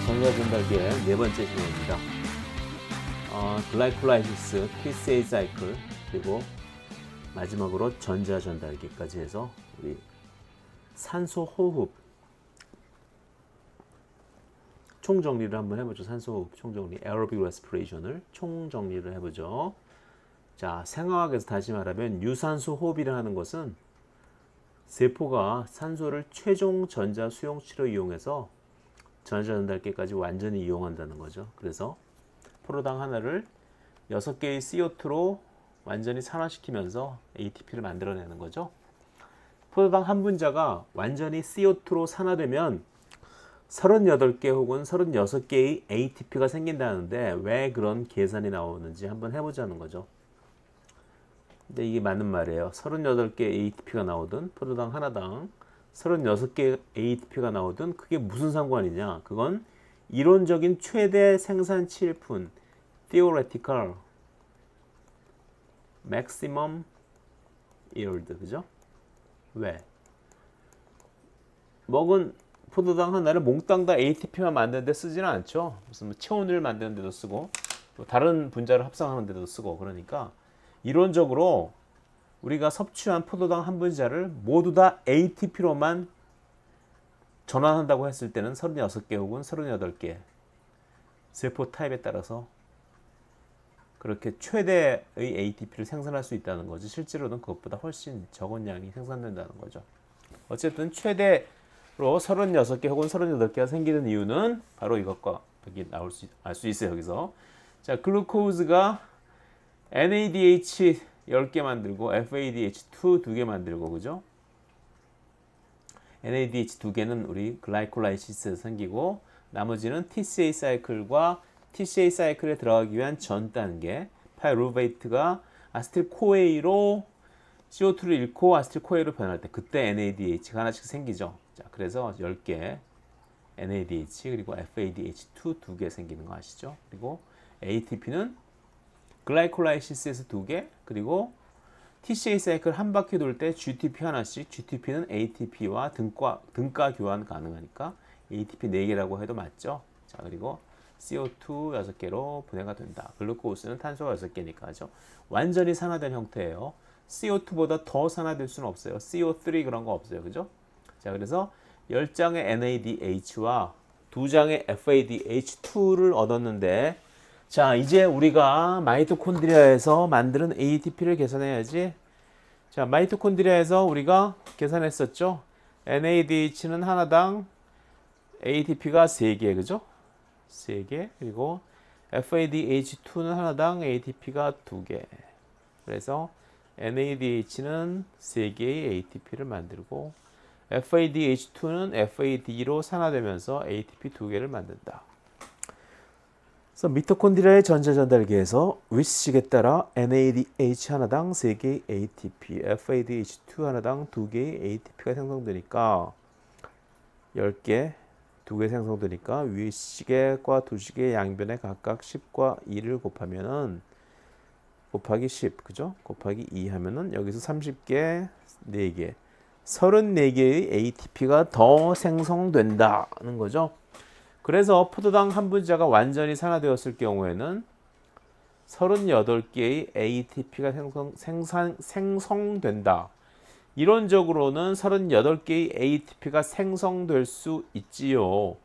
전자전달기의 네 번째 시간입니다. 글라이콜라이시스, TCA 사이클, 그리고 마지막으로 전자전달기까지 해서 우리 산소 호흡 총정리를 한번 해보죠. 산소 호흡 총정리, aerobic respiration을 총정리를 해보죠. 자, 생화학에서 다시 말하면 유산소 호흡이라 하는 것은 세포가 산소를 최종 전자 수용치로 이용해서 전자전달기까지 완전히 이용한다는 거죠. 그래서 포로당 하나를 6개의 CO2로 완전히 산화시키면서 ATP를 만들어내는 거죠. 포도당 한 분자가 완전히 CO2로 산화되면 38개 혹은 36개의 ATP가 생긴다는데 왜 그런 계산이 나오는지 한번 해보자는 거죠. 근데 이게 맞는 말이에요. 38개 ATP가 나오든 포도당 하나당 36개 ATP가 나오든 그게 무슨 상관이냐. 그건 이론적인 최대 생산치일 뿐, theoretical maximum yield, 그죠? 왜? 먹은 포도당 하나를 몽땅 다 ATP만 만드는데 쓰지는 않죠. 무슨 뭐 체온을 만드는 데도 쓰고 또 다른 분자를 합성하는 데도 쓰고. 그러니까 이론적으로 우리가 섭취한 포도당 한 분자를 모두 다 ATP로만 전환한다고 했을 때는 36개 혹은 38개 세포 타입에 따라서 그렇게 최대의 ATP를 생산할 수 있다는 거지. 실제로는 그것보다 훨씬 적은 양이 생산된다는 거죠. 어쨌든 최대로 36개 혹은 38개가 생기는 이유는 바로 이것과 여기 알 수 있어요. 여기서. 자, 글루코즈가 NADH 10개 만들고 FADH2 2개 만들고, 그죠? NADH 2개는 우리 글라이콜라이시스에서 생기고 나머지는 TCA 사이클과 TCA 사이클에 들어가기 위한 전 단계 파이루베이트가 아세틸코에이로 CO2를 잃고 아세틸코에이로 변할 때 그때 NADH가 하나씩 생기죠. 자, 그래서 10개 NADH 그리고 FADH2 2개 생기는 거 아시죠? 그리고 ATP는 글라이콜라이시스에서 2개, 그리고 TCA 사이클 한 바퀴 돌 때 GTP 하나씩, GTP는 ATP와 등가 교환 가능하니까 ATP 4개라고 해도 맞죠? 자, 그리고 CO2 6개로 분해가 된다. 글루코스는 탄소가 6개니까 하죠. 완전히 산화된 형태예요. CO2보다 더 산화될 수는 없어요. CO3 그런 거 없어요. 그죠? 자, 그래서 10장의 NADH와 2장의 FADH2를 얻었는데, 자, 이제 우리가 마이토콘드리아에서 만드는 ATP를 계산해야지. 자, 마이토콘드리아에서 우리가 계산했었죠. NADH는 하나당 ATP가 3개, 그죠? 3개. 그리고 FADH2는 하나당 ATP가 2개. 그래서 NADH는 3개의 ATP를 만들고 FADH2는 FAD로 산화되면서 ATP 2개를 만든다. 그래서 미토콘드리아의 전자전달기에서 위치식에 따라 NADH 하나당 3개의 ATP, FADH2 하나당 2개의 ATP가 생성되니까 10개, 2개 생성되니까 위식과 두식의 양변에 각각 10과 2를 곱하면은 곱하기 10, 그죠? 곱하기 2 하면은 여기서 30개, 4개, 34개의 ATP가 더 생성된다는 거죠. 그래서 포도당 한 분자가 완전히 산화되었을 경우에는 38개의 ATP가 생성된다. 이론적으로는 38개의 ATP가 생성될 수 있지요.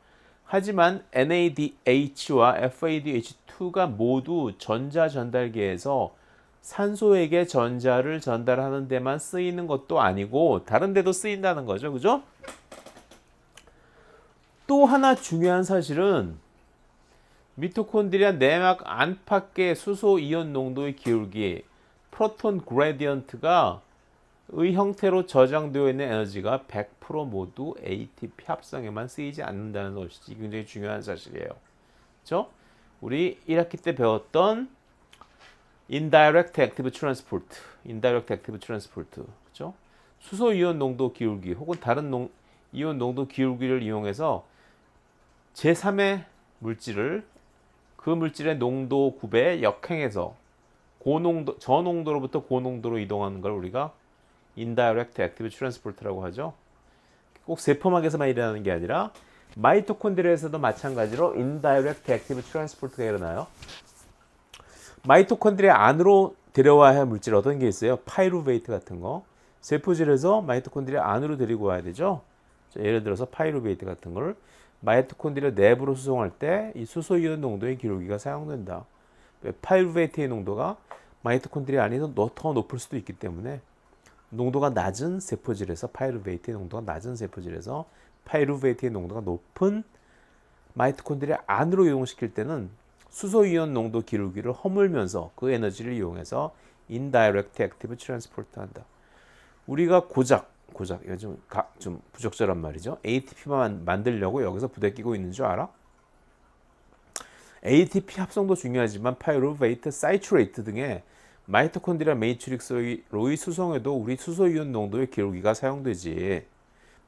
하지만 NADH와 FADH2가 모두 전자전달기에서 산소에게 전자를 전달하는 데만 쓰이는 것도 아니고 다른 데도 쓰인다는 거죠. 그죠? 또 하나 중요한 사실은 미토콘드리아 내막 안팎의 수소 이온 농도의 기울기, 프로톤 그레디언트가 의 형태로 저장되어 있는 에너지가 100% 모두 ATP 합성에만 쓰이지 않는다는 것이 굉장히 중요한 사실이에요. 그렇죠? 우리 1학기 때 배웠던 indirect active transport, 그렇죠? 수소 이온 농도 기울기 혹은 다른 이온 농도 기울기를 이용해서 제3의 물질을 그 물질의 농도 굽에 역행해서 고농도, 저농도로부터 고농도로 이동하는 걸 우리가 indirect active transport라고 하죠. 꼭 세포막에서만 일어나는 게 아니라 마이토콘드리아에서도 마찬가지로 인다이렉트 액티브 트랜스포트가 일어나요. 마이토콘드리아 안으로 데려와야 할 물질 어떤 게 있어요? 파이루베이트 같은 거. 세포질에서 마이토콘드리아 안으로 데리고 와야 되죠. 자, 예를 들어서 파이루베이트 같은 걸 마이토콘드리아 내부로 수송할 때 이 수소이온 농도의 기록기가 사용된다. 파이루베이트의 농도가 마이토콘드리아 안에서 더 높을 수도 있기 때문에 농도가 낮은 세포질에서 파이루베이트의 농도가 낮은 세포질에서 파이루베이트의 농도가 높은 마이토콘드리아 안으로 이동시킬 때는 수소이온 농도 기울기를 허물면서 그 에너지를 이용해서 인다이렉트 액티브 트랜스포트 한다. 우리가 고작 이거 좀 부적절한 말이죠. ATP만 만들려고 여기서 부대끼고 있는 줄 알아? ATP 합성도 중요하지만 파이루베이트, 사이츄레이트 등의 마이토콘드리아 매트릭스로의 수송에도 우리 수소이온 농도의 기울기가 사용되지.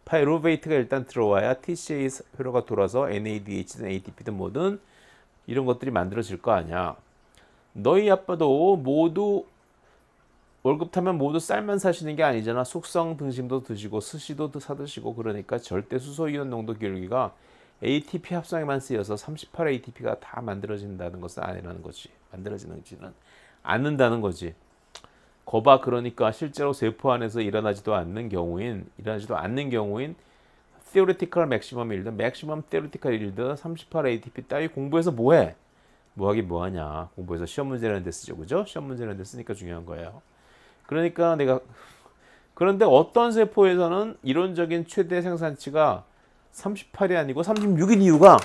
파이루베이트가 일단 들어와야 TCA 회로가 돌아서 NADH든 ATP든 뭐든 이런 것들이 만들어질 거 아니야. 너희 아빠도 모두 월급 타면 모두 쌀만 사시는 게 아니잖아. 숙성 등심도 드시고 스시도 사드시고 그러니까 절대 수소이온 농도 기울기가 ATP 합성에만 쓰여서 38 ATP가 다 만들어진다는 것은 아니라는 거지. 만들어지지는 않는다는 거지. 거봐, 그러니까 실제로 세포 안에서 일어나지도 않는 경우인 theoretical maximum yield, maximum theoretical yield 38 ATP 따위 공부해서 뭐해? 뭐하긴 뭐하냐. 공부해서 시험 문제라는 데 쓰죠. 그죠? 시험 문제라는 데 쓰니까 중요한 거예요. 그러니까 그런데 어떤 세포에서는 이론적인 최대 생산치가 38이 아니고 36인 이유가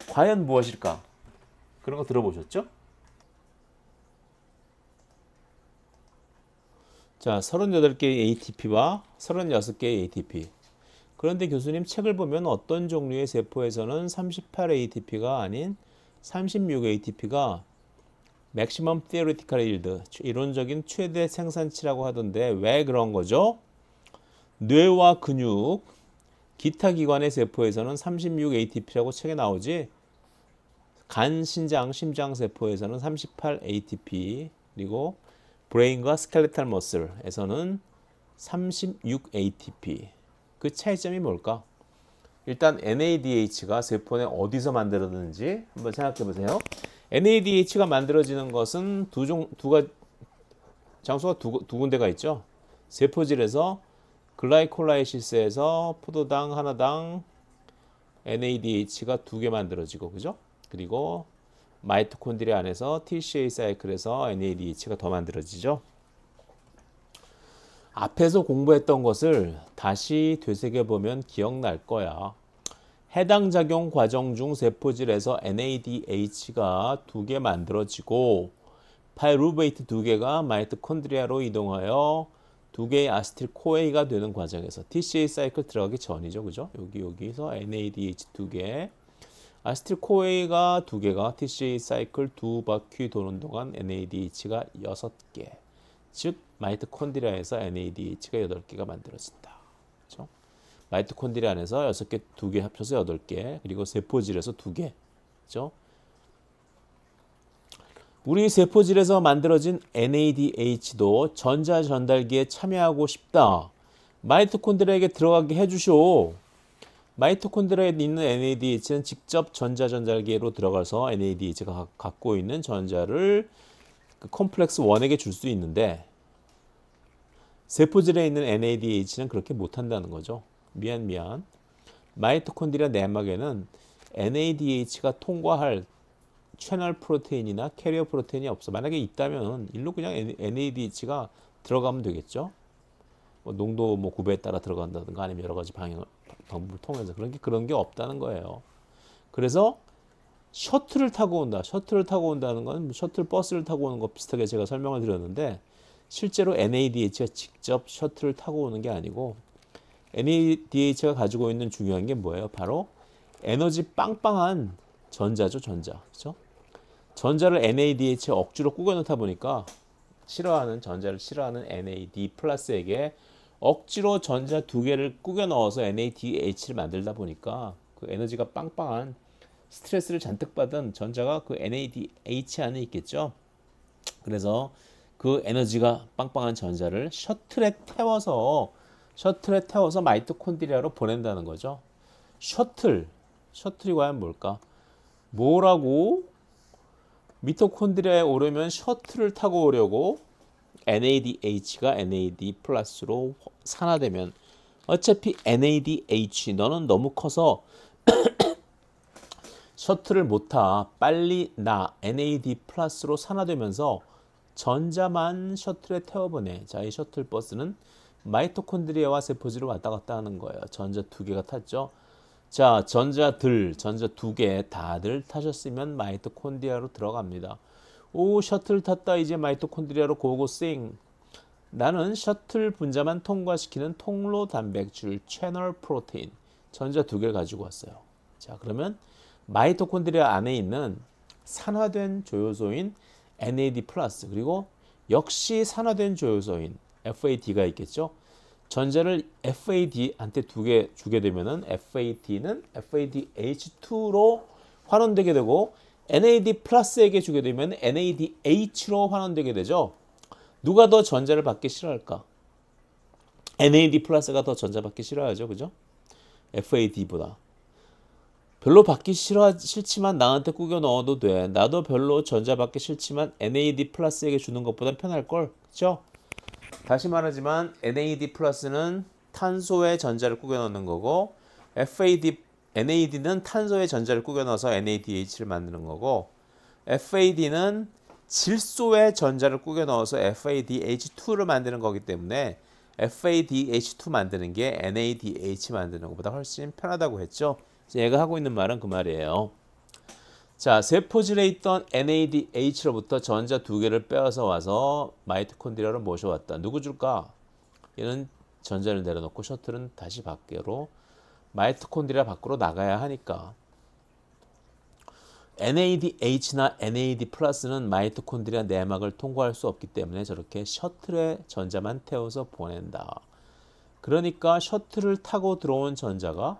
과연 무엇일까? 그런 거 들어보셨죠? 자, 38개의 ATP와 36개의 ATP. 그런데 교수님 책을 보면 어떤 종류의 세포에서는 38 ATP가 아닌 36 ATP가 maximum theoretical yield, 이론적인 최대 생산치라고 하던데 왜 그런 거죠? 뇌와 근육, 기타 기관의 세포에서는 36 ATP라고 책에 나오지. 간, 신장, 심장 세포에서는 38 ATP, 그리고 브레인과 스켈레탈 머슬에서는 36 ATP. 그 차이점이 뭘까? 일단 NADH가 세포 내 어디서 만들어지는지 한번 생각해 보세요. NADH가 만들어지는 것은 장소가 두 군데가 있죠. 세포질에서 글라이콜라이시스에서 포도당 하나당 NADH가 2개 만들어지고, 그죠? 그리고 마이토콘드리아 안에서 TCA 사이클에서 NADH가 더 만들어지죠. 앞에서 공부했던 것을 다시 되새겨보면 기억날 거야. 해당 작용 과정 중 세포질에서 NADH가 2개 만들어지고 파이루베이트 2개가 마이토콘드리아로 이동하여 2개의 아세틸코에이가 되는 과정에서 TCA 사이클 들어가기 전이죠. 그죠? 여기서 NADH 2개, 아세틸코에이가 2개가 TCA 사이클 2바퀴 도는 동안 NADH가 6개. 즉 마이토콘드리아에서 NADH가 8개가 만들어진다. 그렇죠? 마이토콘드리아 안에서 6개, 2개 합쳐서 8개, 그리고 세포질에서 2개. 그렇죠? 우리 세포질에서 만들어진 NADH도 전자 전달기에 참여하고 싶다. 마이토콘드리아에게 들어가게 해주쇼. 마이토콘드리아에 있는 NADH는 직접 전자 전달기로 들어가서 NADH가 갖고 있는 전자를 컴플렉스 1에게 줄 수 있는데 세포질에 있는 NADH는 그렇게 못한다는 거죠. 미안. 마이토콘드리아 내막에는 NADH가 통과할 채널 프로테인이나 캐리어 프로테인이 없어. 만약에 있다면 일로 그냥 NADH가 들어가면 되겠죠. 농도 구배에 따라 들어간다든가 아니면 여러 가지 방법을 통해서 그런 게 없다는 거예요. 그래서 셔틀을 타고 온다. 셔틀을 타고 온다는 건 셔틀 버스를 타고 오는 것 비슷하게 제가 설명을 드렸는데 실제로 NADH가 직접 셔틀을 타고 오는 게 아니고 NADH가 가지고 있는 중요한 게 뭐예요? 바로 에너지 빵빵한 전자죠. 전자. 그렇죠? 전자를 NADH에 억지로 꾸겨 넣다 보니까 전자를 싫어하는 NAD 플러스에게 억지로 전자 2개를 꾸겨 넣어서 NADH를 만들다 보니까 그 에너지가 빵빵한 스트레스를 잔뜩 받은 전자가 그 NADH 안에 있겠죠. 그래서 그 에너지가 빵빵한 전자를 셔틀에 태워서 마이토콘드리아로 보낸다는 거죠. 셔틀, 셔틀이 과연 뭘까? 뭐라고? 미토콘드리아에 오려면 셔틀을 타고 오려고 NADH가 NAD 플러스로 산화되면 어차피 NADH 너는 너무 커서 셔틀을 못 타. 빨리 나 NAD 플러스로 산화되면서 전자만 셔틀에 태워보내. 자, 이 셔틀 버스는 마이토콘드리아와 세포질을 왔다 갔다 하는 거예요. 전자 두 개가 탔죠. 자, 전자 두 개 다들 타셨으면 마이토콘드리아로 들어갑니다. 오, 셔틀 탔다. 이제 마이토콘드리아로 고고싱. 나는 셔틀 분자만 통과시키는 통로 단백질 채널 프로테인 전자 두 개를 가지고 왔어요. 자, 그러면 마이토콘드리아 안에 있는 산화된 조효소인 NAD 플러스 그리고 역시 산화된 조효소인 FAD가 있겠죠. 전자를 FAD한테 두 개 주게 되면은 FAD는 FADH2로 환원되게 되고 NAD 플러스에게 주게 되면 NADH로 환원되게 되죠. 누가 더 전자를 받기 싫어할까? NAD 플러스가 더 전자 받기 싫어하죠, 그죠? FAD보다. 별로 받기 싫지만 나한테 꾸겨 넣어도 돼. 나도 별로 전자 받기 싫지만 NAD 플러스에게 주는 것보다 편할걸, 그죠? 다시 말하지만 NAD 플러스는 탄소에 전자를 꾸겨 넣는 거고 NAD는 탄소에 전자를 꾸겨 넣어서 NADH를 만드는 거고 FAD는 질소에 전자를 꾸겨 넣어서 FADH2를 만드는 거기 때문에 FADH2 만드는 게 NADH 만드는 것보다 훨씬 편하다고 했죠. 얘가 하고 있는 말은 그 말이에요. 자, 세포질에 있던 NADH로부터 전자 두 개를 빼앗아 와서 마이토콘드리아로 모셔왔다. 누구 줄까? 얘는 전자를 내려놓고 셔틀은 다시 밖으로 마이토콘드리아 밖으로 나가야 하니까. NADH나 NAD 플러스는 마이토콘드리아 내막을 통과할 수 없기 때문에 저렇게 셔틀에 전자만 태워서 보낸다. 그러니까 셔틀을 타고 들어온 전자가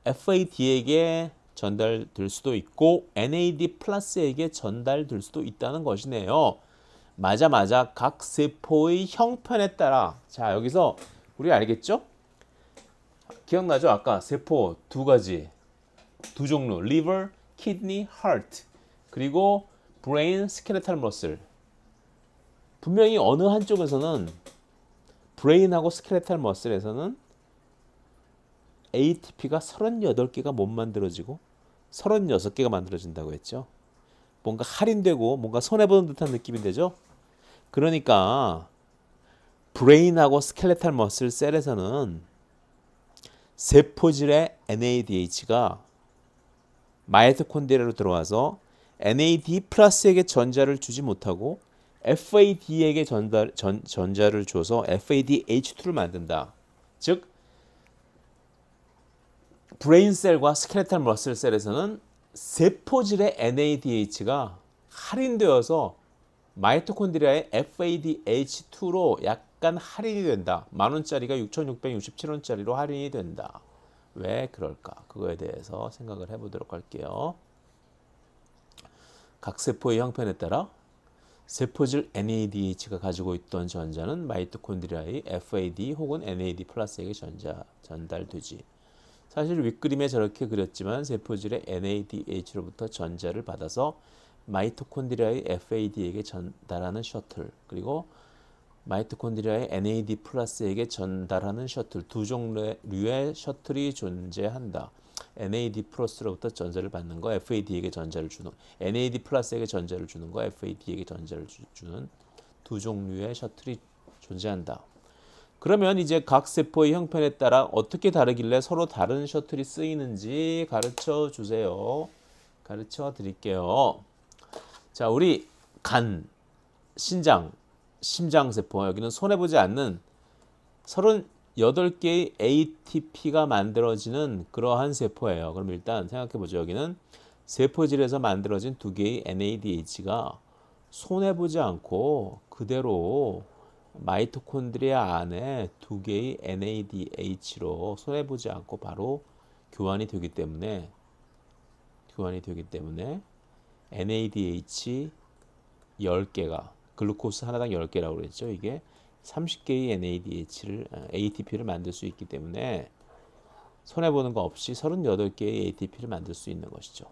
FAD에게 전달될 수도 있고 NAD 플러스에게 전달될 수도 있다는 것이네요. 맞아. 각 세포의 형편에 따라. 자, 여기서 우리 알겠죠? 기억나죠? 아까 세포 두 가지, 두 종류, liver, kidney, heart, 그리고 brain, skeletal muscle. 분명히 어느 한쪽에서는 brain하고 skeletal muscle에서는 ATP가 38개가 못 만들어지고 36개가 만들어진다고 했죠. 뭔가 할인되고 뭔가 손해보는 듯한 느낌이 되죠. 그러니까 브레인하고 스켈레탈 머슬 셀에서는 세포질의 NADH가 마이토콘드리아로 들어와서 NAD 플러스에게 전자를 주지 못하고 FAD에게 전자를 줘서 FADH2를 만든다. 즉 브레인셀과 스켈레탈 머슬 셀에서는 세포질의 NADH가 할인되어서 마이토콘드리아의 FADH2로 약간 할인이 된다. 만원짜리가 6,667원짜리로 할인이 된다. 왜 그럴까? 그거에 대해서 생각을 해보도록 할게요. 각 세포의 형편에 따라 세포질 NADH가 가지고 있던 전자는 마이토콘드리아의 FAD 혹은 NAD 플러스에게 전달되지. 사실 윗그림에 저렇게 그렸지만 세포질의 NADH로부터 전자를 받아서 마이토콘드리아의 FAD에게 전달하는 셔틀 그리고 마이토콘드리아의 NAD 플러스에게 전달하는 셔틀 두 종류의 셔틀이 존재한다. NAD 플러스로부터 전자를 받는 거, FAD에게 전자를 주는 NAD 플러스에게 전자를 주는 거, FAD에게 전자를 주는 두 종류의 셔틀이 존재한다. 그러면 이제 각 세포의 형편에 따라 어떻게 다르길래 서로 다른 셔틀이 쓰이는지 가르쳐 주세요. 가르쳐 드릴게요. 자, 우리 간, 심장세포, 여기는 손해보지 않는 38개의 ATP가 만들어지는 그러한 세포예요. 그럼 일단 생각해보죠. 여기는 세포질에서 만들어진 두 개의 NADH가 손해보지 않고 그대로 마이토콘드리아 안에 두 개의 NADH로 손해보지 않고 바로 교환이 되기 때문에 NADH 10개가 글루코스 하나당 10개라고 그랬죠. 이게 30개의 ATP를 만들 수 있기 때문에 손해보는 거 없이 38개의 ATP를 만들 수 있는 것이죠.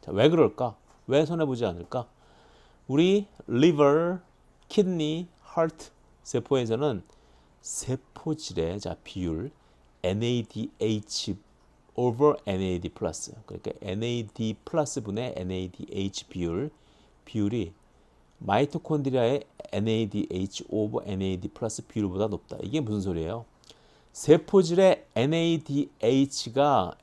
자, 왜 그럴까? 왜 손해보지 않을까? 우리 liver, kidney, heart 세포에서는 세포질의 자 비율 NADH over NAD 플러스, 그러니까 NAD 플러스 분의 NADH 비율이 마이토콘드리아의 NADH over NAD 플러스 비율보다 높다. 이게 무슨 소리예요? 세포질의 NADH가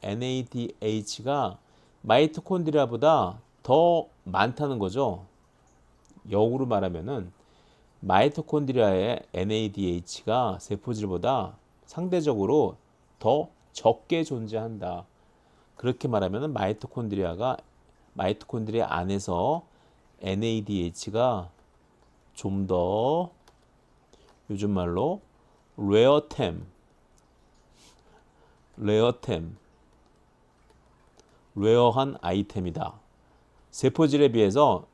마이토콘드리아보다 더 많다는 거죠. 역으로 말하면은 마이토콘드리아의 NADH가 세포질보다 상대적으로 더 적게 존재한다. 그렇게 말하면은 마이토콘드리아 안에서 NADH가 좀 더 요즘 말로 레어한 아이템이다. 세포질에 비해서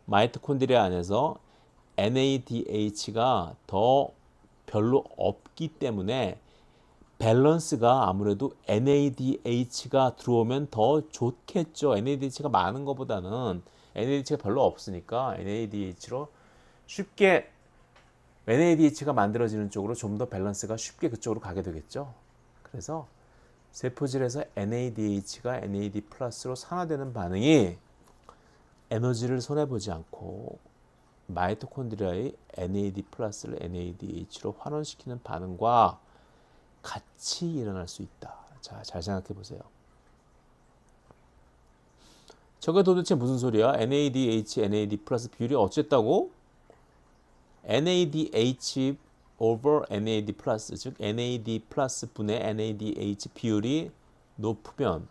마이토콘드리아 안에서 NADH가 더 별로 없기 때문에 밸런스가 아무래도 NADH가 들어오면 더 좋겠죠. NADH가 많은 것보다는 NADH가 별로 없으니까 NADH가 만들어지는 쪽으로 좀 더 밸런스가 쉽게 그쪽으로 가게 되겠죠. 그래서 세포질에서 NADH가 NAD 플러스로 산화되는 반응이 에너지를 손해보지 않고 마이토콘드리아의 NAD 플러스를 NADH로 환원시키는 반응과 같이 일어날 수 있다. 자, 잘 생각해 보세요. 저게 도대체 무슨 소리야? NADH, NAD 플러스 비율이 어쨌다고? NADH over NAD 플러스, 즉 NAD 플러스 분의 NADH 비율이 높으면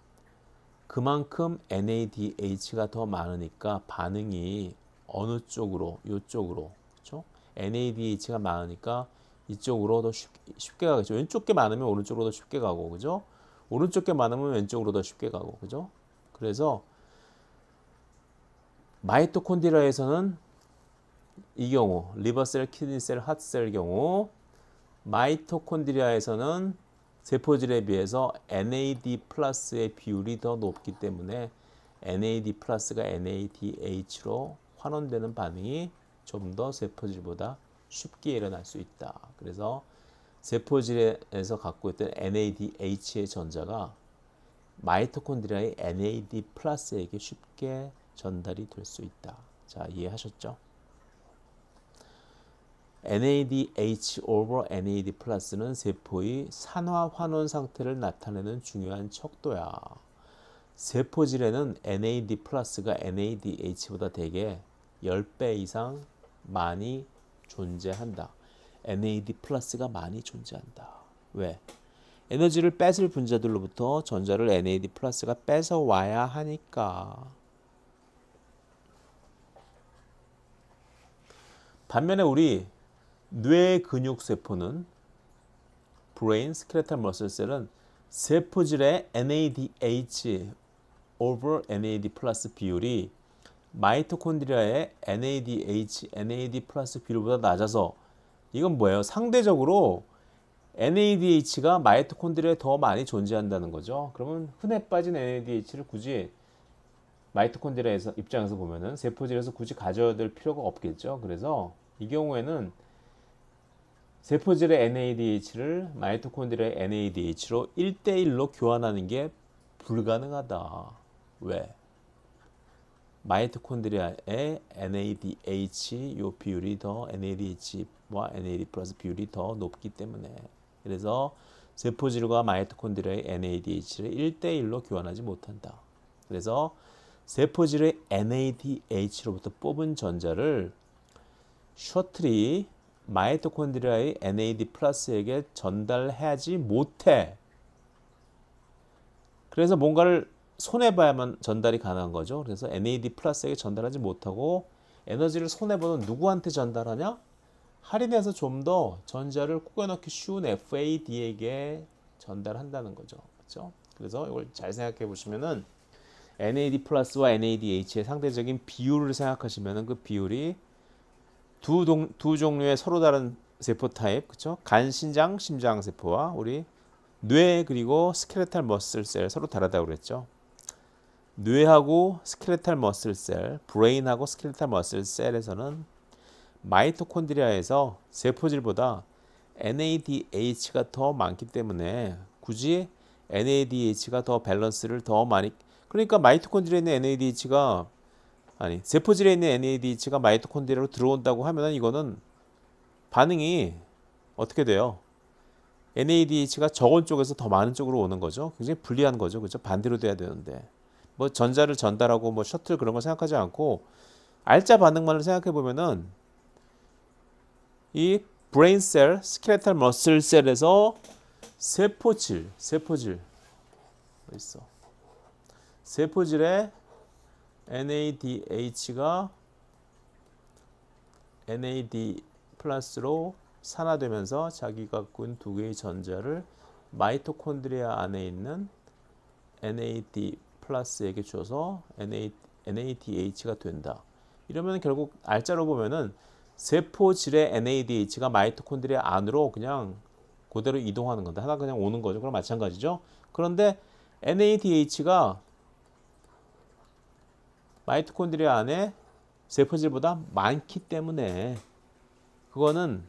그만큼 NADH가 더 많으니까 반응이 어느 쪽으로? 이쪽으로. 그렇죠? NADH가 많으니까 이쪽으로 더 쉽게 가겠죠. 왼쪽 게 많으면 오른쪽으로 더 쉽게 가고, 그죠? 오른쪽 게 많으면 왼쪽으로 더 쉽게 가고, 그죠? 그래서 마이토콘드리아에서는 이 경우 리버셀, 키드니셀, 하트셀 경우 마이토콘드리아에서는 세포질에 비해서 NAD 플러스의 비율이 더 높기 때문에 NAD 플러스가 NADH로 환원되는 반응이 좀 더 세포질보다 쉽게 일어날 수 있다. 그래서 세포질에서 갖고 있던 NADH의 전자가 마이토콘드리아의 NAD 플러스에게 쉽게 전달이 될 수 있다. 자, 이해하셨죠? NADH over NAD 플러스는 세포의 산화 환원 상태를 나타내는 중요한 척도야. 세포질에는 NAD 플러스가 NADH보다 대개 10배 이상 많이 존재한다. NAD 플러스가 많이 존재한다. 왜? 에너지를 뺏을 분자들로부터 전자를 NAD 플러스가 뺏어와야 하니까. 반면에 우리 뇌 근육 세포는 브레인 스켈레탈 머슬 셀은 세포질의 NADH over NAD 플러스 비율이 마이토콘드리아의 NADH, NAD 플러스 비율보다 낮아서 이건 뭐예요? 상대적으로 NADH가 마이토콘드리아에 더 많이 존재한다는 거죠. 그러면 흔해 빠진 NADH를 굳이 마이토콘드리아에서 입장에서 보면은 세포질에서 굳이 가져야 될 필요가 없겠죠. 그래서 이 경우에는 세포질의 NADH를 마이토콘드리아의 NADH로 1대1로 교환하는 게 불가능하다. 왜? 마이토콘드리아의 NADH 요 비율이 더 NADH와 NAD 플러스 비율이 더 높기 때문에. 그래서 세포질과 마이토콘드리아의 NADH를 1대1로 교환하지 못한다. 그래서 세포질의 NADH로부터 뽑은 전자를 셔틀이 마이토콘드리아의 NAD 플러스에게 전달하지 못해. 그래서 뭔가를 손해봐야만 전달이 가능한 거죠. 그래서 NAD 플러스에게 전달하지 못하고 에너지를 손해보는 누구한테 전달하냐? 할인해서 좀 더 전자를 꾸겨넣기 쉬운 FAD에게 전달한다는 거죠. 그렇죠? 그래서 이걸 잘 생각해 보시면은 NAD 플러스와 NADH의 상대적인 비율을 생각하시면은 그 비율이 두 종류의 서로 다른 세포 타입, 그렇죠? 간, 신장, 심장 세포와 우리 뇌 그리고 스켈레탈 머슬셀 서로 다르다고 그랬죠. 뇌하고 스켈레탈 머슬셀, 브레인하고 스켈레탈 머슬셀에서는 마이토콘드리아에서 세포질보다 NADH가 더 많기 때문에 굳이 NADH가 더 밸런스를 더 많이, 그러니까 마이토콘드리아에 있는 NADH가 아니 세포질에 있는 NADH가 마이토콘드리아로 들어온다고 하면은 이거는 반응이 어떻게 돼요? NADH가 적은 쪽에서 더 많은 쪽으로 오는 거죠. 굉장히 불리한 거죠. 그죠? 반대로 돼야 되는데. 뭐 전자를 전달하고 뭐 셔틀 그런 거 생각하지 않고 알짜 반응만을 생각해 보면은 이 브레인셀, 스켈레탈 머슬셀에서 세포질 어디 있어? 세포질에 NADH가 NAD 플러스로 산화되면서 자기가 갖고 있는 두 개의 전자를 마이토콘드리아 안에 있는 NAD 플러스에게 줘서 NADH가 된다. 이러면 결국 알짜로 보면은 세포질의 NADH가 마이토콘드리아 안으로 그냥 그대로 이동하는 건데 하나 그냥 오는 거죠. 그럼 마찬가지죠. 그런데 NADH가 마이토콘드리아 안에 세포질보다 많기 때문에 그거는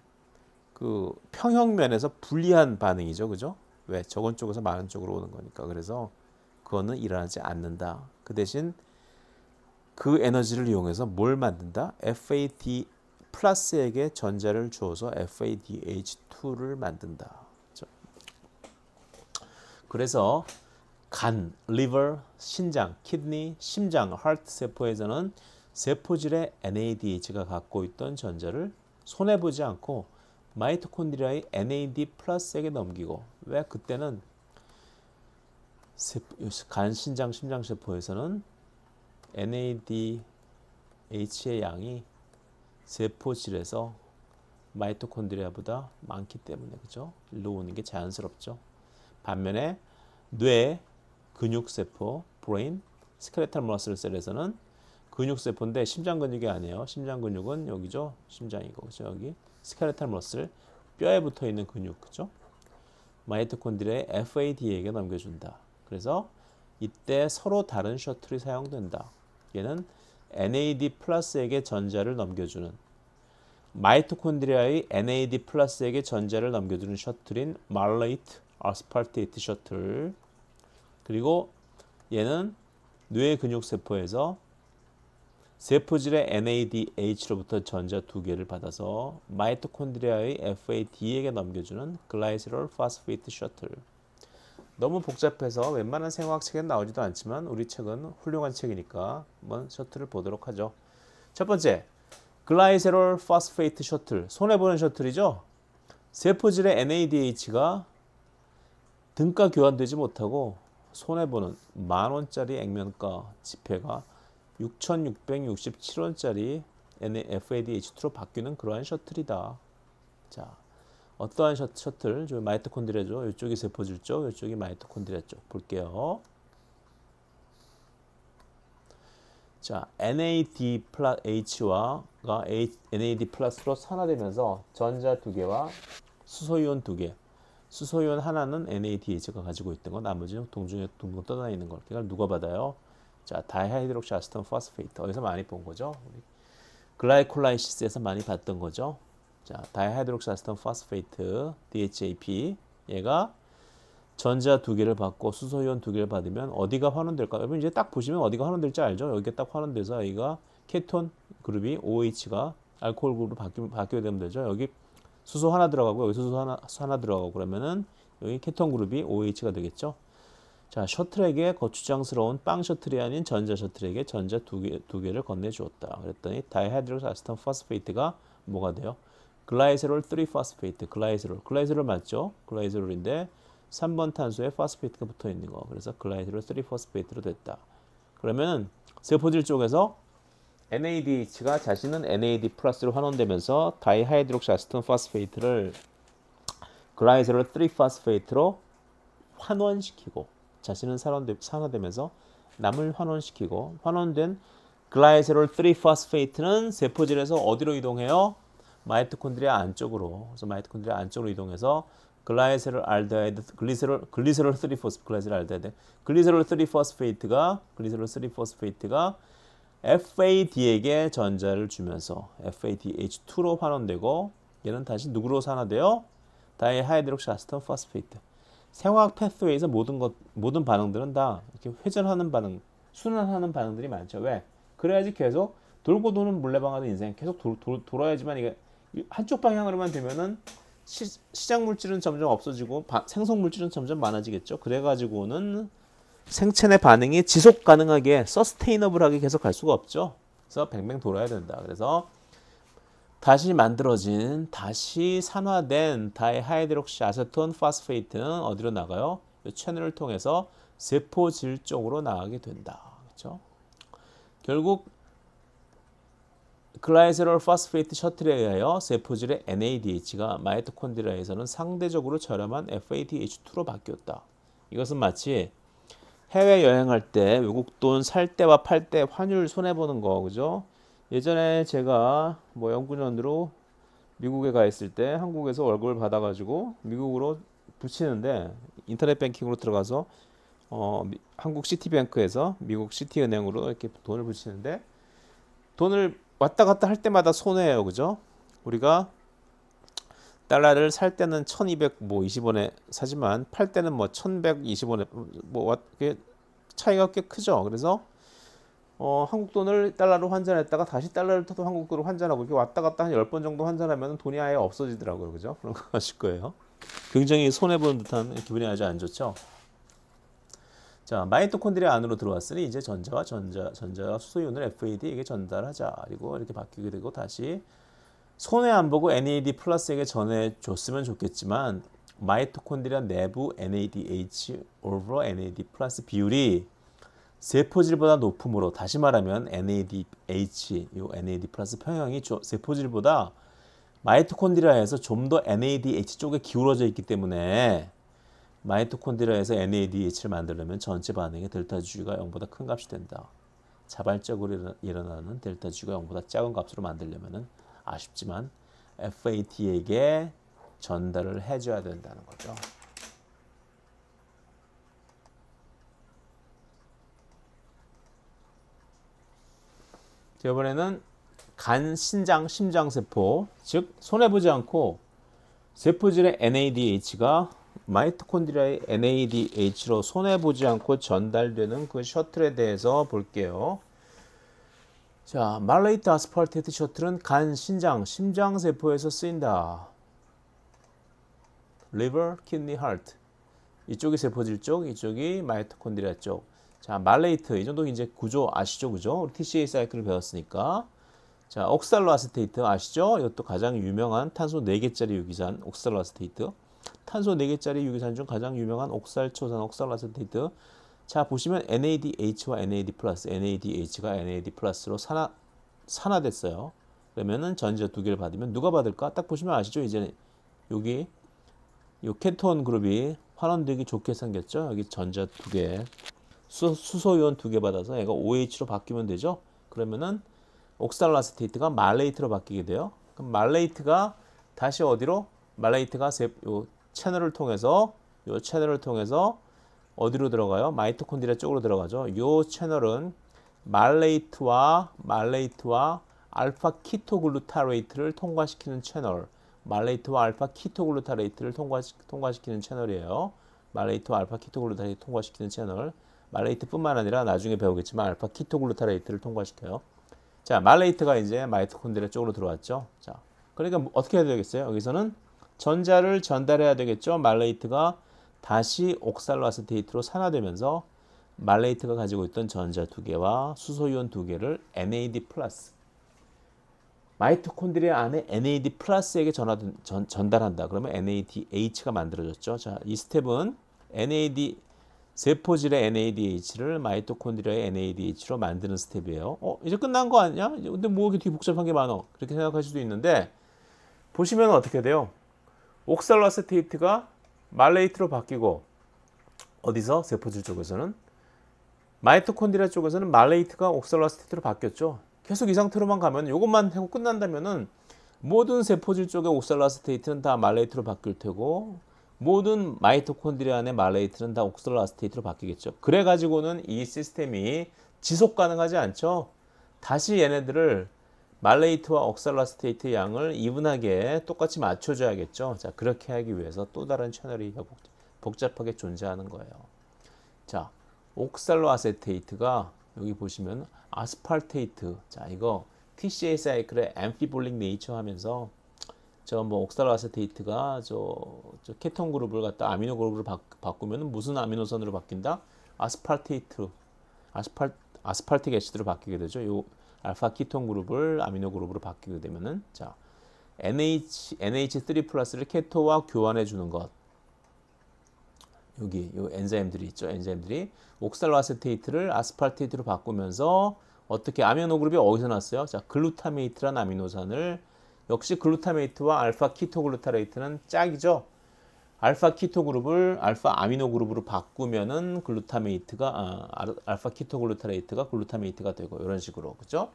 그 평형면에서 불리한 반응이죠. 그죠? 왜? 적은 쪽에서 많은 쪽으로 오는 거니까. 그래서 그거는 일어나지 않는다. 그 대신 그 에너지를 이용해서 뭘 만든다? FAD 플러스에게 전자를 주어서 FADH2를 만든다. 그래서 간, 리버, 신장, 키드니, 심장, 하트 세포에서는 세포질의 NADH가 갖고 있던 전자를 손해보지 않고 마이토콘드리아의 NAD 플러스에게 넘기고, 왜 그때는 간, 신장, 심장 세포에서는 NADH의 양이 세포질에서 마이토콘드리아보다 많기 때문에 그죠? 일로 오는 게 자연스럽죠. 반면에 뇌, 근육세포, 브레인, 스켈레탈 머슬셀에서는 근육세포인데 심장 근육이 아니에요. 심장 근육은 여기죠. 심장이고 그죠? 여기 스켈레탈 머슬, 뼈에 붙어 있는 근육 그죠? 마이토콘드리아의 FAD에게 넘겨준다. 그래서 이때 서로 다른 셔틀이 사용된다. 얘는 NAD 플러스에게 전자를 넘겨주는, 마이토콘드리아의 NAD 플러스에게 전자를 넘겨주는 셔틀인 말레이트, 아스파르테이트 셔틀. 그리고 얘는 뇌 근육세포에서 세포질의 NADH로부터 전자 두 개를 받아서 마이토콘드리아의 FAD에게 넘겨주는 글라이세롤 파스페이트 셔틀. 너무 복잡해서 웬만한 생화학 책엔 나오지도 않지만 우리 책은 훌륭한 책이니까 한번 셔틀을 보도록 하죠. 첫 번째, 글라이세롤 파스페이트 셔틀. 손해보는 셔틀이죠. 세포질의 NADH가 등가 교환되지 못하고 손해보는 만원짜리 액면가 지폐가 6,667원짜리 FADH2로 바뀌는 그러한 셔틀이다. 자, 어떠한 셔틀? 저 마이토콘드리아죠. 이쪽이 세포질 쪽, 이쪽이 마이토콘드리아 쪽. 볼게요. 자, NADH가 NAD 플러스로 산화되면서 전자 두 개와 수소이온 두 개. 수소이온 하나는 NADH가 가지고 있던 거, 나머지는 동중에 둥둥 떠다니는 걸. 그걸 누가 받아요? 자, 다이하이드록시 아세톤 포스페이트. 어디서 많이 본 거죠? 우리 글라이콜라이시스에서 많이 봤던 거죠. 자, 다이하이드록시 아세톤 포스페이트 DHAP. 얘가 전자 두 개를 받고 수소이온 두 개를 받으면 어디가 환원될까? 여러분 이제 딱 보시면 어디가 환원될지 알죠? 여기가 딱 환원돼서 여기가 케톤 그룹이 OH가 알코올 그룹으로 바뀌게 되면 되죠. 여기 수소 하나 들어가고 여기 수소 하나 들어가고 그러면은 여기 케톤 그룹이 OH가 되겠죠. 자, 셔틀에게 거추장스러운 빵 셔틀이 아닌 전자 셔틀에게 전자 두 개를 건네주었다. 그랬더니 다이하이드록시 아세톤 포스페이트가 뭐가 돼요? 글라이세롤 3포스페이트. 글라이세롤 맞죠? 글라이세롤인데 3번 탄소에 포스페이트가 붙어 있는 거. 그래서 글라이세롤 3포스페이트로 됐다. 그러면 세포질 쪽에서 NADH가 자신은 NAD 플러스로 환원되면서 다이하이드록시 아세톤 포스페이트를 글라이세롤 3포스페이트로 환원시키고, 자신은 산화되면서 남을 환원시키고, 환원된 글라이세롤 3포스페이트는 세포질에서 어디로 이동해요? 마이토콘드리아 안쪽으로. 그래서 마이토콘드리아 안쪽으로 이동해서 글라이세롤 알데하이드 글리세롤 3포스페이트 글라이세롤 알데하이드 글리세롤 3포스페이트가 FAD에게 전자를 주면서 FADH2로 환원되고 얘는 다시 누구로 산화돼요? 다이하이드록시아세톤 포스페이트. 생화학 패스웨이에서 모든 반응들은 다 이렇게 회전하는 반응, 순환하는 반응들이 많죠. 왜? 그래야지 계속 돌고 도는 물레방아도 인생 계속 돌아야지만 이게 한쪽 방향으로만 되면은 시작 물질은 점점 없어지고 생성 물질은 점점 많아지겠죠. 그래가지고는 생체 내 반응이 지속 가능하게 서스테이너블하게 계속 갈 수가 없죠. 그래서 뱅뱅 돌아야 된다. 그래서 다시 만들어진 다시 산화된 다이하이드록시 아세톤 포스페이트는 어디로 나가요? 이 채널을 통해서 세포질 쪽으로 나가게 된다. 그렇죠? 결국 글라이세롤 포스페이트 셔틀에 의하여 세포질의 NADH가 마이토콘드리아에서는 상대적으로 저렴한 FADH2로 바뀌었다. 이것은 마치 해외 여행할 때 외국 돈 살 때와 팔 때 환율 손해 보는 거, 그죠? 예전에 제가 뭐 연구년으로 미국에 가 있을 때 한국에서 월급을 받아가지고 미국으로 붙이는데 인터넷 뱅킹으로 들어가서 한국 시티뱅크에서 미국 시티은행으로 이렇게 돈을 붙이는데 돈을 왔다 갔다 할 때마다 손해예요, 그죠? 우리가 달러를 살 때는 1220원에 사지만 팔 때는 뭐 1120원에 뭐 차이가 꽤 크죠. 그래서 한국 돈을 달러로 환전했다가 다시 달러를 또 한국 돈으로 환전하고 이렇게 왔다 갔다 한 10번 정도 환전하면 돈이 아예 없어지더라고요. 그죠? 그런 거 아실 거예요. 굉장히 손해보는 듯한 기분이 아주 안 좋죠. 자, 마이토콘드리아 안으로 들어왔으니 이제 전자와 수소이온을 FAD에게 전달하자. 그리고 이렇게 바뀌게 되고 다시 손해 안 보고 NAD 플러스에게 전해줬으면 좋겠지만 마이토콘드리아 내부 NADH over NAD 플러스 비율이 세포질보다 높으므로 다시 말하면 NADH, 요 NAD 플러스 평형이 세포질보다 마이토콘드리아에서 좀 더 NADH 쪽에 기울어져 있기 때문에 마이토콘드리아에서 NADH를 만들려면 전체 반응의 델타 G가 0보다 큰 값이 된다. 자발적으로 일어나는 델타 G가 0보다 작은 값으로 만들려면 아쉽지만 FAT에게 전달을 해줘야 된다는 거죠. 이번에는 간, 신장, 심장세포, 즉 손해보지 않고 세포질의 NADH가 마이토콘드리아의 NADH로 손해보지 않고 전달되는 그 셔틀에 대해서 볼게요. 자, 말레이트 아스팔테이트 셔틀은 간, 신장, 심장세포에서 쓰인다. liver, kidney, heart. 이쪽이 세포질 쪽, 이쪽이 마이토콘드리아 쪽. 자, 말레이트 이 정도 이제 구조 아시죠, 그죠? 우리 TCA 사이클을 배웠으니까. 자, 옥살로아세테이트 아시죠? 이것도 가장 유명한 탄소 4개짜리 유기산 옥살로아세테이트. 탄소 4개짜리 유기산 중 가장 유명한 옥살초산 옥살로아세테이트. 자, 보시면 NADH와 NAD+, NADH가 NAD+로 산화됐어요. 그러면은 전자 2개를 받으면 누가 받을까? 딱 보시면 아시죠? 이제 여기 요 케톤 그룹이 환원되기 좋게 생겼죠? 여기 전자 2개. 수소이온 2개 받아서 얘가 OH로 바뀌면 되죠. 그러면은 옥살로아세테이트가 말레이트로 바뀌게 돼요. 그럼 말레이트가 다시 어디로? 말레이트가 요 채널을 통해서 어디로 들어가요? 마이토콘드리아 쪽으로 들어가죠. 요 채널은 말레이트와 알파 키토글루타레이트를 통과시키는 채널. 말레이트와 알파 키토글루타레이트를 통과시키는 채널이에요. 말레이트와 알파 키토글루타레이트 통과시키는 채널. 말레이트뿐만 아니라 나중에 배우겠지만 알파 키토글루타레이트를 통과시켜요. 자, 말레이트가 이제 마이토콘드리아 쪽으로 들어왔죠. 자, 그러니까 어떻게 해야 되겠어요? 여기서는 전자를 전달해야 되겠죠. 말레이트가 다시 옥살로아세테이트로 산화되면서 말레이트가 가지고 있던 전자 2개와 수소이온 2개를 NAD+, 마이토콘드리아 안에 NAD 플러스에게 전달한다. 그러면 NADH가 만들어졌죠. 자, 이 스텝은 세포질의 NADH를 마이토콘드리아의 NADH로 만드는 스텝이에요. 이제 끝난 거 아니야? 근데 뭐 이렇게 되게 복잡한 게 많아. 그렇게 생각할 수도 있는데 보시면 어떻게 돼요? 옥살로아세테이트가 말레이트로 바뀌고 어디서? 세포질 쪽에서는 마이토콘드리아 쪽에서는 말레이트가 옥살로아세테이트로 바뀌었죠. 계속 이 상태로만 가면 이것만 하고 끝난다면은 모든 세포질 쪽의 옥살로아세테이트는 다 말레이트로 바뀔 테고 모든 마이토콘드리아 안의 말레이트는 다 옥살로아세테이트로 바뀌겠죠. 그래가지고는 이 시스템이 지속 가능하지 않죠. 다시 얘네들을 말레이트와 옥살로아세테이트 양을 이분하게 똑같이 맞춰줘야겠죠. 자, 그렇게 하기 위해서 또 다른 채널이 복잡하게 존재하는 거예요. 자, 옥살로아세테이트가 여기 보시면 아스팔테이트. 자, 이거 TCA 사이클의 앰피볼릭 네이처 하면서 저 뭐 옥살로아세테이트가 저 케톤 그룹을 갖다 아미노 그룹으로 바꾸면 무슨 아미노산으로 바뀐다? 아스팔테이트, 아스팔틱 애시드로 바뀌게 되죠. 요 알파 키톤 그룹을 아미노 그룹으로 바뀌게 되면은 자 NH3 플러스를 케토와 교환해 주는 것. 여기 요 엔자임들이 있죠. 엔자임들이 옥살로아세테이트를 아스팔테이트로 바꾸면서 어떻게 아미노 그룹이 어디서 났어요? 자, 글루타메이트란 아미노산을 역시 글루타메이트와 알파 키토글루타레이트는 짝이죠. 알파 키토 그룹을 알파 아미노 그룹으로 바꾸면은 글루타메이트가 알파 키토글루타레이트가 글루타메이트가 되고 이런 식으로 그죠?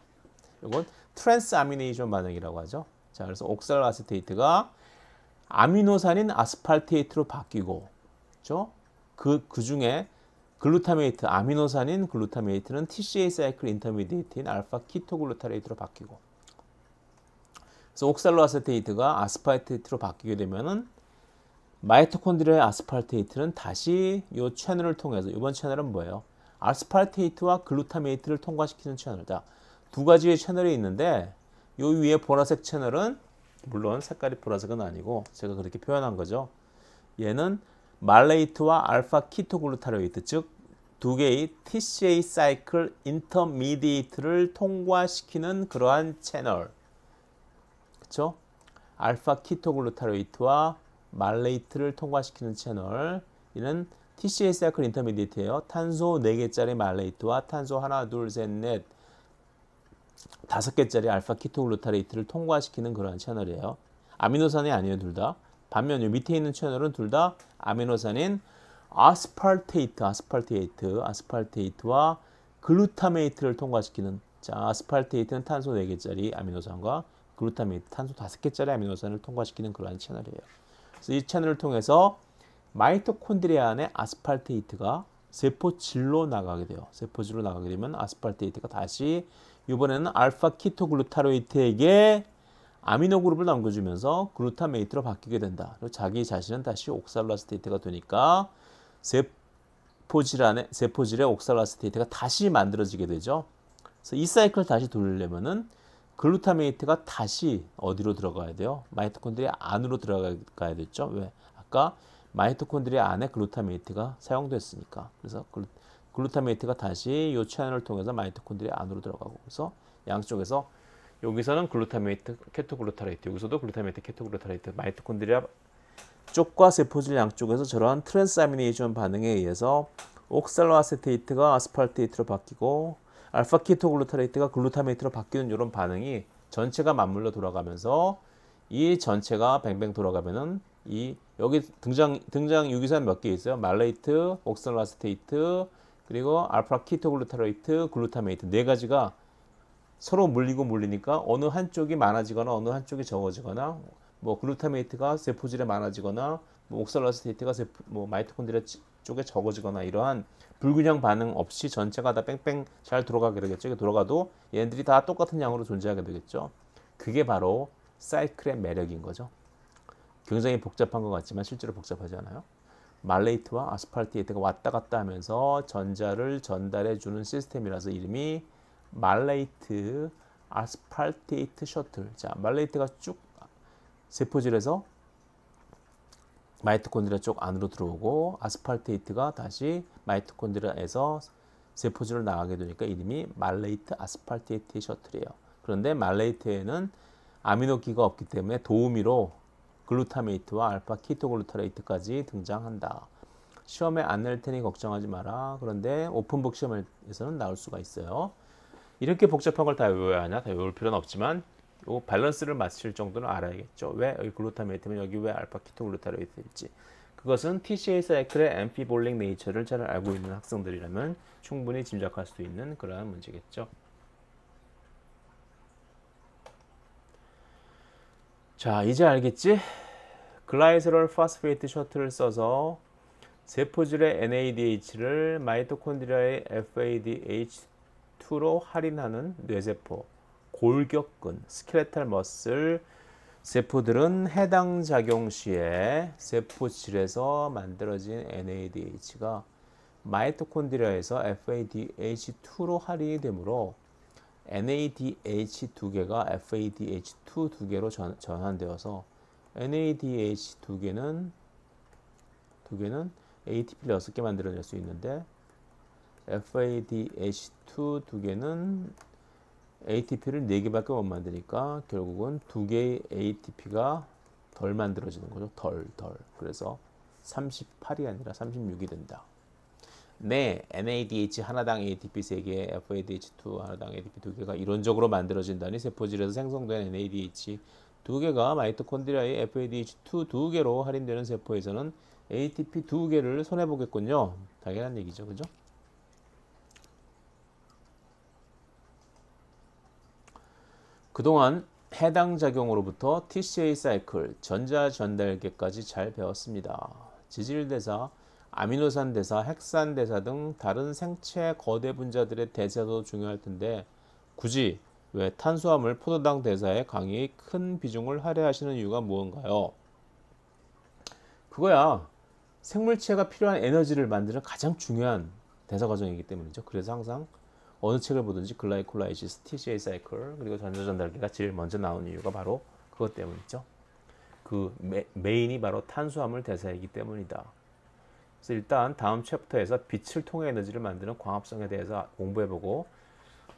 이건 트랜스 아미네이션 반응이라고 하죠. 자, 그래서 옥살로아세테이트가 아미노산인 아스팔테이트로 바뀌고, 그죠? 그 중에 글루타메이트 아미노산인 글루타메이트는 TCA 사이클 인터미디에이트인 알파 키토글루타레이트로 바뀌고. 그래서 옥살로아세테이트가 아스팔테이트로 바뀌게 되면은 마이토콘드리아의 아스팔테이트는 다시 이 채널을 통해서 이번 채널은 뭐예요? 아스팔테이트와 글루타메이트를 통과시키는 채널. 자, 두 가지의 채널이 있는데 이 위에 보라색 채널은 물론 색깔이 보라색은 아니고 제가 그렇게 표현한 거죠. 얘는 말레이트와 알파 키토글루타레이트 즉 두 개의 TCA 사이클 인터미디에이트를 통과시키는 그러한 채널. 그렇죠? 알파 키토글루타레이트와 말레이트를 통과시키는 채널. 이는 TCA 사이클 인터미디에이트예요. 탄소 4개짜리 말레이트와 탄소 하나, 둘, 셋, 넷 5개짜리 알파 키토글루타레이트를 통과시키는 그러한 채널이에요. 아미노산이 아니에요, 둘 다. 반면 이 밑에 있는 채널은 둘 다 아미노산인 아스팔테이트와 글루타메이트를 통과시키는. 자, 아스팔테이트는 탄소 4개짜리 아미노산과 글루타메이트 탄소 5개짜리 아미노산을 통과시키는 그러한 채널이에요. 그래서 이 채널을 통해서 마이토콘드리아 안에 아스팔테이트가 세포질로 나가게 돼요. 세포질로 나가게 되면 아스팔테이트가 다시 이번에는 알파 키토글루타레이트에게 아미노 그룹을 남겨주면서 글루타메이트로 바뀌게 된다. 그리고 자기 자신은 다시 옥살로아세테이트가 되니까 세포질의 옥살로아세테이트가 다시 만들어지게 되죠. 그래서 이 사이클을 다시 돌리려면은 글루타메이트가 다시 어디로 들어가야 돼요? 마이토콘드리아 안으로 들어가야 됐죠. 왜? 아까 마이토콘드리아 안에 글루타메이트가 사용됐으니까. 그래서 글루타메이트가 다시 이 채널을 통해서 마이토콘드리아 안으로 들어가고, 그래서 양쪽에서 여기서는 글루타메이트, 케토글루타레이트, 여기서도 글루타메이트, 케토글루타레이트, 마이토콘드리아 쪽과 세포질 양쪽에서 저런 트랜스아미네이션 반응에 의해서 옥살로아세테이트가 아스팔테이트로 바뀌고 알파 키토글루타레이트가 글루타메이트로 바뀌는 이런 반응이 전체가 맞물려 돌아가면서 이 전체가 뱅뱅 돌아가면은 이 여기 등장 유기산 몇 개 있어요. 말레이트, 옥살로아세테이트, 그리고 알파 키토글루타레이트, 글루타메이트 네 가지가 서로 물리니까 어느 한쪽이 많아지거나 어느 한쪽이 적어지거나 뭐 글루타메이트가 세포질에 많아지거나 뭐 옥살로아세테이트가 마이토콘드리아 쪽에 적어지거나 이러한 불균형 반응 없이 전체가 다 뺑뺑 잘 돌아가게 되겠죠. 이게 돌아가도 얘네들이 다 똑같은 양으로 존재하게 되겠죠. 그게 바로 사이클의 매력인 거죠. 굉장히 복잡한 것 같지만 실제로 복잡하지 않아요. 말레이트와 아스팔테이트가 왔다 갔다 하면서 전자를 전달해 주는 시스템이라서 이름이 말레이트 아스팔테이트 셔틀. 자, 말레이트가 쭉 세포질에서 마이토콘드리아 쪽 안으로 들어오고 아스팔테이트가 다시 마이토콘드리아에서 세포질로 나가게 되니까 이름이 말레이트 아스팔테이트 셔틀이에요. 그런데 말레이트에는 아미노기가 없기 때문에 도우미로 글루타메이트와 알파 키토글루타레이트까지 등장한다. 시험에 안 낼 테니 걱정하지 마라. 그런데 오픈북 시험에서는 나올 수가 있어요. 이렇게 복잡한 걸 다 외워야 하냐? 다 외울 필요는 없지만 요 밸런스를 맞출 정도는 알아야겠죠. 왜 여기 글루타메이트면 여기 왜 알파 키토글루타레이트일지. 그것은 TCA 사이클의 앰피볼릭 네이처를 잘 알고 있는 학생들이라면 충분히 짐작할 수 있는 그러한 문제겠죠. 자, 이제 알겠지? 글라이세롤 파스페이트 셔틀을 써서 세포질의 NADH를 마이토콘드리아의 FADH2로 할인하는 뇌세포, 골격근, 스켈레탈 머슬 세포들은 해당 작용 시에 세포질에서 만들어진 NADH가 마이토콘드리아에서 FADH2로 할인이 되므로 NADH 2개가 FADH2 2개로 전환되어서 NADH 2개는 ATP를 6개 만들어낼 수 있는데 FADH2 2개는 ATP를 4개밖에 못 만드니까 결국은 2개의 ATP가 덜 만들어지는 거죠. 덜. 그래서 38이 아니라 36이 된다. 네, NADH 하나당 ATP 3개, FADH2 하나당 ATP 2개가 이론적으로 만들어진다니 세포질에서 생성된 NADH 2개가 마이토콘드리아의 FADH2 2개로 할인되는 세포에서는 ATP 2개를 손해보겠군요. 당연한 얘기죠. 그죠? 그동안 해당 작용으로부터 TCA 사이클, 전자 전달계까지 잘 배웠습니다. 지질대사, 아미노산 대사, 핵산 대사 등 다른 생체 거대 분자들의 대사도 중요할 텐데 굳이 왜 탄수화물 포도당 대사에 강히 큰 비중을 할애하시는 이유가 무언가요? 그거야. 생물체가 필요한 에너지를 만드는 가장 중요한 대사 과정이기 때문이죠. 그래서 항상 어느 책을 보든지 글라이콜라이시스, TCA 사이클, 그리고 전자전달계가 제일 먼저 나오는 이유가 바로 그것 때문이죠. 그 메인이 바로 탄수화물 대사이기 때문이다. 그래서 일단 다음 챕터에서 빛을 통해 에너지를 만드는 광합성에 대해서 공부해보고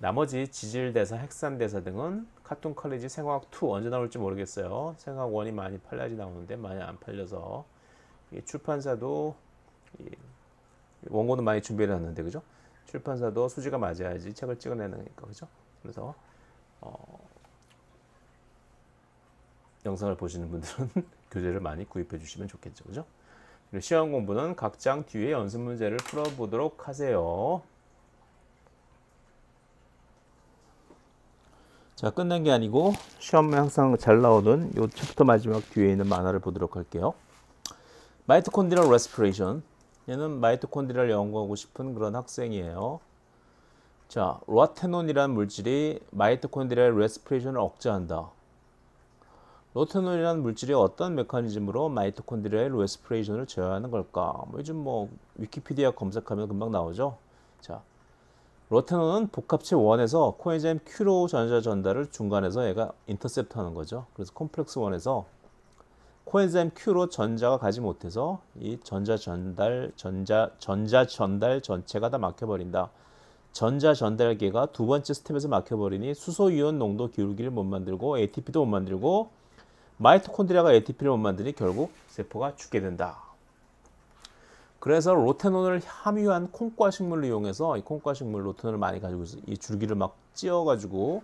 나머지 지질대사, 핵산대사 등은 카툰 컬리지 생화학 2 언제 나올지 모르겠어요. 생화학 1이 많이 팔려야지 나오는데 많이 안 팔려서 출판사도 원고는 많이 준비해놨는데 그죠? 출판사도 수지가 맞아야지 책을 찍어내니까 그죠? 그래서 영상을 보시는 분들은 교재를 많이 구입해 주시면 좋겠죠. 그죠? 그리고 시험 공부는 각 장 뒤에 연습 문제를 풀어보도록 하세요. 자, 끝난 게 아니고 시험에 항상 잘 나오는 이 챕터 마지막 뒤에 있는 만화를 보도록 할게요. 마이토콘드리얼 레스피레이션. 얘는 마이토콘드리아를 연구하고 싶은 그런 학생이에요. 자, 로테논이라는 물질이 마이토콘드리얼 레스피레이션을 억제한다. 로테논이라는 물질이 어떤 메커니즘으로 마이토콘드리아의 레스피레이션을 제어하는 걸까? 요즘 위키피디아 검색하면 금방 나오죠. 자, 로테논은 복합체 1에서 코엔자임 Q로 전자 전달을 중간에서 얘가 인터셉트하는 거죠. 그래서 콤플렉스 1에서 코엔자임 Q로 전자가 가지 못해서 이 전자 전달 전체가 다 막혀버린다. 전자 전달계가 두 번째 스텝에서 막혀버리니 수소 이온 농도 기울기를 못 만들고 ATP도 못 만들고 마이토콘드리아가 ATP를 못 만드니 결국 세포가 죽게 된다. 그래서 로테논을 함유한 콩과 식물을 이용해서 이 콩과 식물 로테논을 많이 가지고 있어 이 줄기를 막 찧어가지고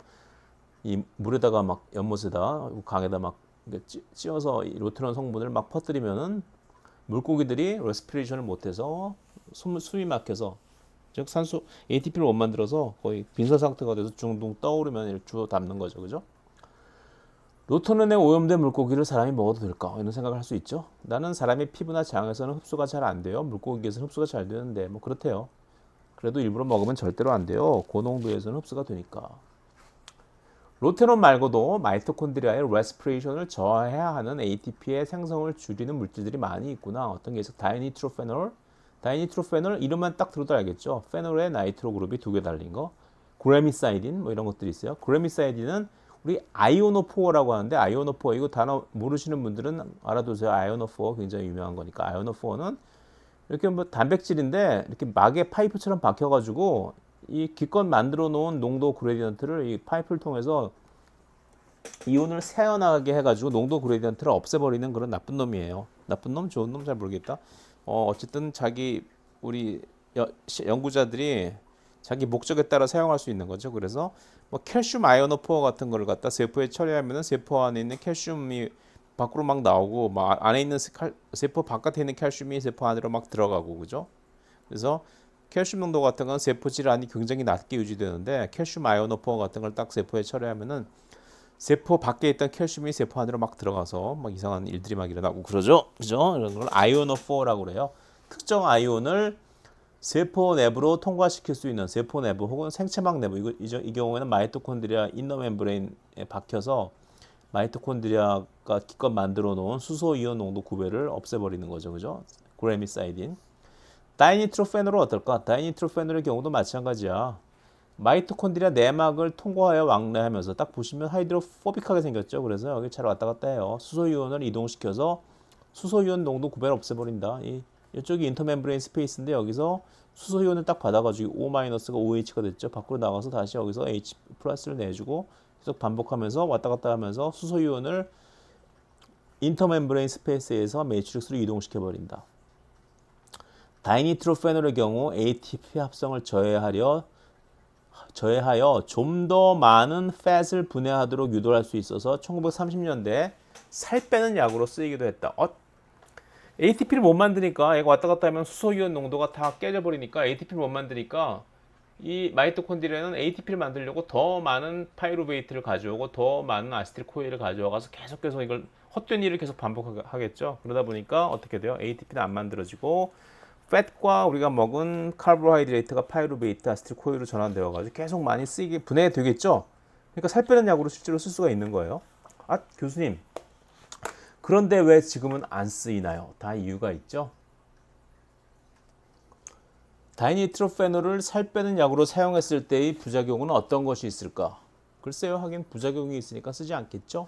이 물에다가 막 연못에다 강에다 막 찧어서 이 로테논 성분을 막 퍼뜨리면은 물고기들이 레스피레이션을 못해서 숨이 막혀서 즉 산소 ATP를 못 만들어서 거의 빈사 상태가 돼서 둥둥 떠오르면 주워 담는 거죠, 그죠? 로테논에 오염된 물고기를 사람이 먹어도 될까? 이런 생각을 할 수 있죠. 나는 사람의 피부나 장에서는 흡수가 잘 안 돼요. 물고기에서는 흡수가 잘 되는데 뭐 그렇대요. 그래도 일부러 먹으면 절대로 안 돼요. 고농도에서는 흡수가 되니까. 로테논 말고도 마이토콘드리아의 레스피레이션을 저하해야 하는 ATP의 생성을 줄이는 물질들이 많이 있구나. 어떤 게 있어? 다이니트로페놀. 다이니트로페놀 이름만 딱 들어도 알겠죠. 페놀에 나이트로 그룹이 2개 달린 거. 그래미사이딘 뭐 이런 것들이 있어요. 그래미사이딘은 우리 아이오노포어라고 하는데 아이오노포어 이거 단어 모르시는 분들은 알아두세요. 아이오노포어 굉장히 유명한 거니까. 아이오노포어는 이렇게 뭐 단백질인데 이렇게 막에 파이프처럼 박혀가지고 이 기껏 만들어 놓은 농도 그레디언트를 이 파이프를 통해서 이온을 새어나가게 해가지고 농도 그레디언트를 없애버리는 그런 나쁜 놈이에요. 나쁜 놈, 좋은 놈 잘 모르겠다. 어쨌든 우리 연구자들이 자기 목적에 따라 사용할 수 있는 거죠. 그래서 뭐 칼슘 아이오노포어 같은 거를 갖다 세포에 처리하면은 세포 안에 있는 칼슘이 밖으로 막 나오고 막 안에 있는 세포 바깥에 있는 칼슘이 세포 안으로 막 들어가고 그죠? 그래서 칼슘 농도 같은 건 세포 질환이 굉장히 낮게 유지되는데 칼슘 아이오노포어 같은 걸 딱 세포에 처리하면은 세포 밖에 있던 칼슘이 세포 안으로 막 들어가서 막 이상한 일들이 막 일어나고 그러죠. 그죠? 이런 걸 아이오노포라고 그래요. 특정 아이온을 세포 내부로 통과시킬 수 있는 세포 내부 혹은 생체막 내부 이 경우에는 마이토콘드리아 이너 멤브레인에 박혀서 마이토콘드리아가 기껏 만들어 놓은 수소 이온 농도 구배를 없애버리는 거죠. 그죠? 그레미사이딘. 다이니트로페놀은 어떨까? 다이니트로페놀의 경우도 마찬가지야. 마이토콘드리아 내막을 통과하여 왕래하면서 딱 보시면 하이드로포빅하게 생겼죠. 그래서 여기 잘 왔다 갔다 해요. 수소이온을 이동시켜서 수소이온 농도 구배를 없애버린다. 이쪽이 인터멤브레인 스페이스인데 여기서 수소이온을 딱 받아가지고 O-가 OH가 됐죠. 밖으로 나가서 다시 여기서 H 플러스를 내주고 계속 반복하면서 왔다 갔다 하면서 수소이온을 인터멤브레인 스페이스에서 매트릭스로 이동시켜버린다. 다이니트로페놀의 경우 ATP 합성을 저해하여 좀 더 많은 팻을 분해하도록 유도할 수 있어서 1930년대에 살 빼는 약으로 쓰이기도 했다. ATP를 못 만드니까 얘가 왔다 갔다 하면 수소이온 농도가 다 깨져버리니까 ATP를 못 만드니까 이 마이토콘드리아는 ATP를 만들려고 더 많은 파이루베이트를 가져오고 더 많은 아세틸코일을 가져와서 계속 이걸 헛된 일을 계속 반복하겠죠. 그러다 보니까 어떻게 돼요? ATP는 안 만들어지고 팻과 우리가 먹은 카보하이드레이트가 파이루베이트, 아세틸코일로 전환되어 가지고 계속 많이 쓰이게 분해되겠죠. 그러니까 살 빼는 약으로 실제로 쓸 수가 있는 거예요. 교수님, 그런데 왜 지금은 안 쓰이나요? 다 이유가 있죠. 다이니트로페놀을 살 빼는 약으로 사용했을 때의 부작용은 어떤 것이 있을까? 글쎄요, 하긴 부작용이 있으니까 쓰지 않겠죠.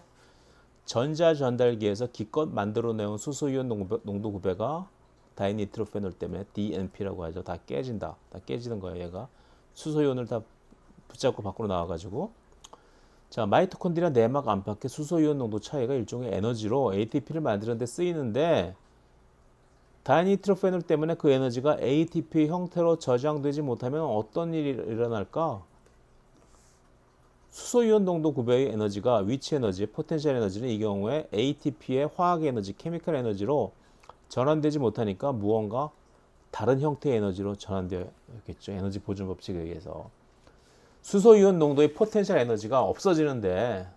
전자 전달기에서 기껏 만들어내온 수소이온 농도 구배가 다이니트로페놀 때문에 DNP라고 하죠. 다 깨진다. 다 깨지는 거예요. 얘가 수소이온을 다 붙잡고 밖으로 나와가지고. 자, 마이토콘드리아 내막 안팎의 수소이온 농도 차이가 일종의 에너지로 ATP를 만드는 데 쓰이는데 다이니트로페놀 때문에 그 에너지가 ATP 형태로 저장되지 못하면 어떤 일이 일어날까? 수소이온 농도 구배의 에너지가 위치 에너지, 포텐셜 에너지는 이 경우에 ATP의 화학 에너지, 케미컬 에너지로 전환되지 못하니까 무언가 다른 형태의 에너지로 전환되겠죠. 에너지 보존 법칙에 의해서. 수소이온 농도의 포텐셜 에너지가 없어지는데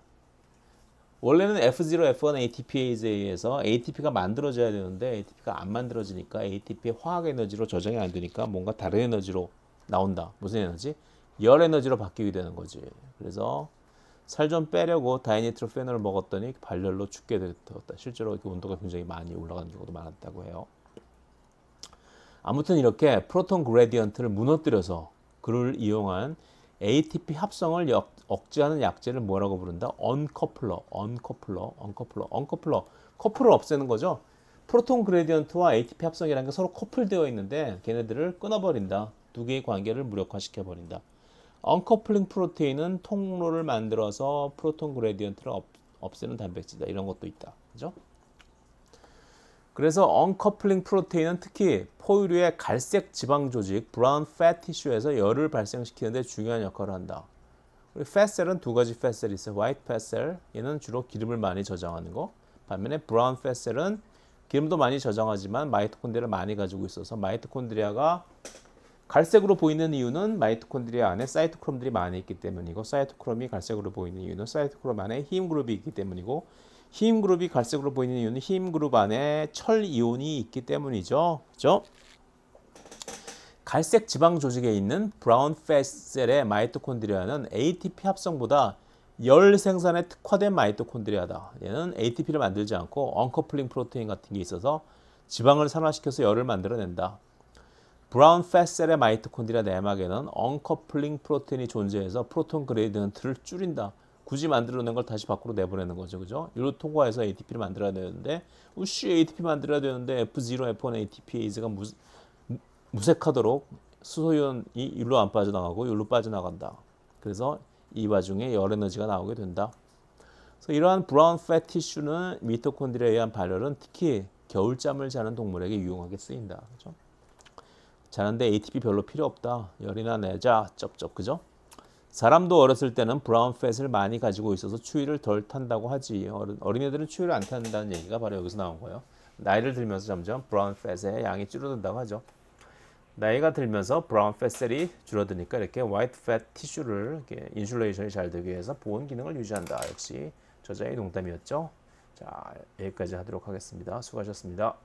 원래는 F0, F1 ATPase 의해서 ATP가 만들어져야 되는데 ATP가 안 만들어지니까 ATP의 화학 에너지로 저장이 안 되니까 뭔가 다른 에너지로 나온다. 무슨 에너지? 열 에너지로 바뀌게 되는 거지. 그래서 살 좀 빼려고 다이니트로페놀을 먹었더니 발열로 죽게 되었다. 실제로 이렇게 온도가 굉장히 많이 올라가는 경우도 많았다고 해요. 아무튼 이렇게 프로톤 그레디언트를 무너뜨려서 그를 이용한 ATP 합성을 억제하는 약제를 뭐라고 부른다? 언커플러. 커플을 없애는 거죠. 프로톤 그레디언트와 ATP 합성이라는 게 서로 커플되어 있는데 걔네들을 끊어버린다. 두 개의 관계를 무력화시켜버린다. 언커플링 프로테인은 통로를 만들어서 프로톤 그레디언트를 없애는 단백질이다. 이런 것도 있다. 그죠? 그래서 언커플링 프로테인은 특히 포유류의 갈색 지방 조직, 브라운 팻 티슈에서 열을 발생시키는 데 중요한 역할을 한다. 우리 팻셀은 두 가지 팻셀이 있어요. 화이트 팻셀, 얘는 주로 기름을 많이 저장하는 거. 반면에 브라운 팻셀은 기름도 많이 저장하지만 마이토콘드리아를 많이 가지고 있어서 마이토콘드리아가 갈색으로 보이는 이유는 마이토콘드리아 안에 사이토크롬들이 많이 있기 때문이고 사이토크롬이 갈색으로 보이는 이유는 사이토크롬 안에 힘 그룹이 있기 때문이고 힘 그룹이 갈색으로 보이는 이유는 힘 그룹 안에 철 이온이 있기 때문이죠. 그죠? 갈색 지방 조직에 있는 브라운 팻셀의 마이토콘드리아는 ATP 합성보다 열 생산에 특화된 마이토콘드리아다. 얘는 ATP를 만들지 않고 언커플링 프로테인 같은 게 있어서 지방을 산화시켜서 열을 만들어낸다. 브라운 팻셀의 마이토콘드리아 내막에는 언커플링 프로테인이 존재해서 프로톤 그레디언트를 줄인다. 굳이 만들어낸 걸 다시 밖으로 내보내는 거죠. 그죠? 이로 통과해서 ATP를 만들어야 되는데 ATP 만들어야 되는데 F0, F1 ATPase가 무색하도록 수소이온이 일로 안 빠져나가고 일로 빠져나간다. 그래서 이 와중에 열 에너지가 나오게 된다. 그래서 이러한 브라운 팻 티슈는 미토콘드리아에 의한 발열은 특히 겨울잠을 자는 동물에게 유용하게 쓰인다. 그죠? 자는데 ATP 별로 필요 없다. 열이나 내자 쩝쩝. 그죠? 사람도 어렸을 때는 브라운 팻을 많이 가지고 있어서 추위를 덜 탄다고 하지. 어린애들은 추위를 안 탄다는 얘기가 바로 여기서 나온 거예요. 나이를 들면서 점점 브라운 팻의 양이 줄어든다고 하죠. 나이가 들면서 브라운 팻셀이 줄어드니까 이렇게 화이트 팻 티슈를 이렇게 인슐레이션이 잘 되기 위해서 보온 기능을 유지한다. 역시 저자의 농담이었죠. 자, 여기까지 하도록 하겠습니다. 수고하셨습니다.